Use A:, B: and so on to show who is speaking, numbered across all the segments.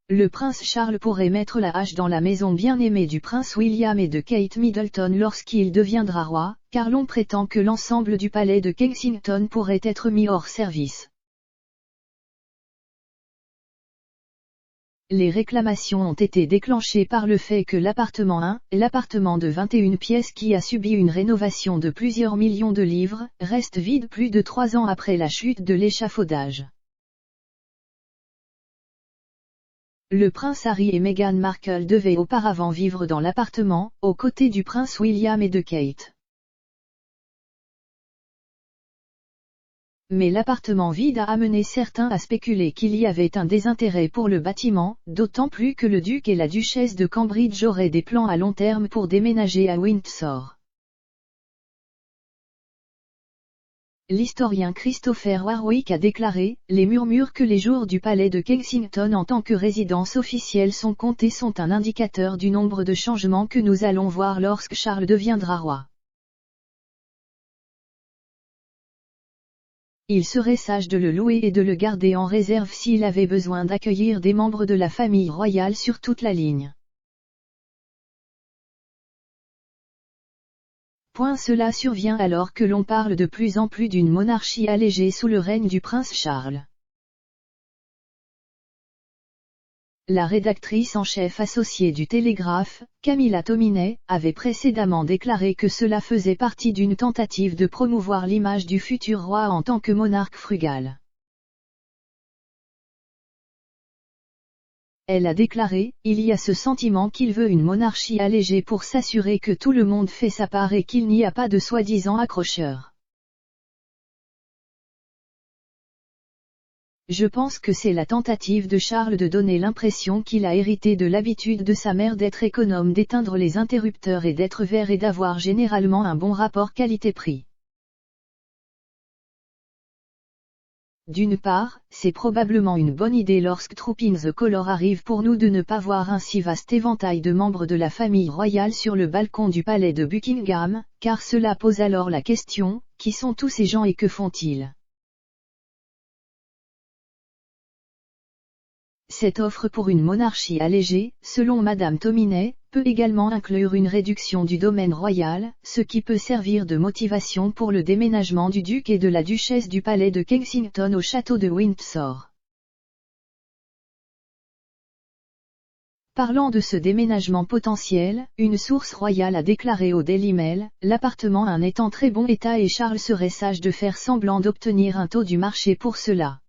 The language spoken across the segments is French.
A: Le prince Charles pourrait mettre la hache dans la maison bien-aimée du prince William et de Kate Middleton lorsqu'il deviendra roi, car l'on prétend que l'ensemble du palais de Kensington pourrait être mis hors service. Les réclamations ont été déclenchées par le fait que l'appartement 1, l'appartement de 21 pièces qui a subi une rénovation de plusieurs millions de livres, reste vide plus de 3 ans après la chute de l'échafaudage. Le prince Harry et Meghan Markle devaient auparavant vivre dans l'appartement, aux côtés du prince William et de Kate. Mais l'appartement vide a amené certains à spéculer qu'il y avait un désintérêt pour le bâtiment, d'autant plus que le duc et la duchesse de Cambridge auraient des plans à long terme pour déménager à Windsor. L'historien Christopher Warwick a déclaré « Les murmures que les jours du palais de Kensington en tant que résidence officielle sont comptés sont un indicateur du nombre de changements que nous allons voir lorsque Charles deviendra roi. Il serait sage de le louer et de le garder en réserve s'il avait besoin d'accueillir des membres de la famille royale sur toute la ligne. » Cela survient alors que l'on parle de plus en plus d'une monarchie allégée sous le règne du prince Charles. La rédactrice en chef associée du Télégraphe, Camilla Tominey, avait précédemment déclaré que cela faisait partie d'une tentative de promouvoir l'image du futur roi en tant que monarque frugal. Elle a déclaré « Il y a ce sentiment qu'il veut une monarchie allégée pour s'assurer que tout le monde fait sa part et qu'il n'y a pas de soi-disant accrocheurs. Je pense que c'est la tentative de Charles de donner l'impression qu'il a hérité de l'habitude de sa mère d'être économe, d'éteindre les interrupteurs et d'être vert et d'avoir généralement un bon rapport qualité-prix. D'une part, c'est probablement une bonne idée lorsque Trooping the Colour arrive pour nous de ne pas voir un si vaste éventail de membres de la famille royale sur le balcon du palais de Buckingham, car cela pose alors la question, qui sont tous ces gens et que font-ils ? Cette offre pour une monarchie allégée, selon Madame Tominey, peut également inclure une réduction du domaine royal, ce qui peut servir de motivation pour le déménagement du duc et de la duchesse du palais de Kensington au château de Windsor. Parlant de ce déménagement potentiel, une source royale a déclaré au Daily Mail, l'appartement 1 est en très bon état et Charles serait sage de faire semblant d'obtenir un taux du marché pour cela.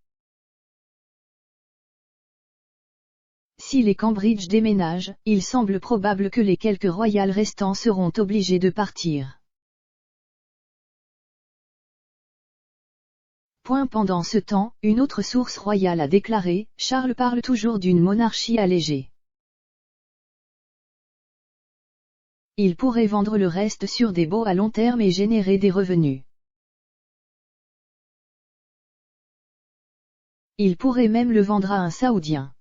A: Si les Cambridge déménagent, il semble probable que les quelques royales restants seront obligés de partir. Pendant ce temps, une autre source royale a déclaré, Charles parle toujours d'une monarchie allégée. Il pourrait vendre le reste sur des baux à long terme et générer des revenus. Il pourrait même le vendre à un Saoudien.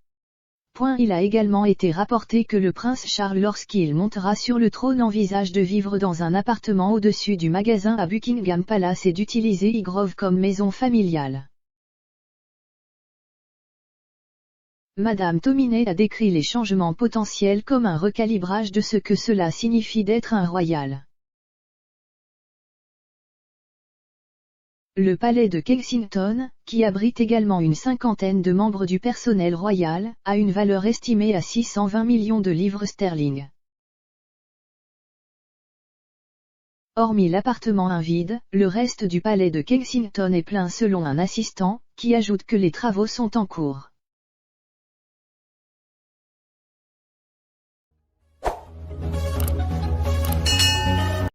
A: Il a également été rapporté que le prince Charles lorsqu'il montera sur le trône envisage de vivre dans un appartement au-dessus du magasin à Buckingham Palace et d'utiliser Highgrove comme maison familiale. Madame Tominey a décrit les changements potentiels comme un recalibrage de ce que cela signifie d'être un royal. Le palais de Kensington, qui abrite également une cinquantaine de membres du personnel royal, a une valeur estimée à 620 millions de livres sterling. Hormis l'appartement 1 vide, le reste du palais de Kensington est plein selon un assistant, qui ajoute que les travaux sont en cours.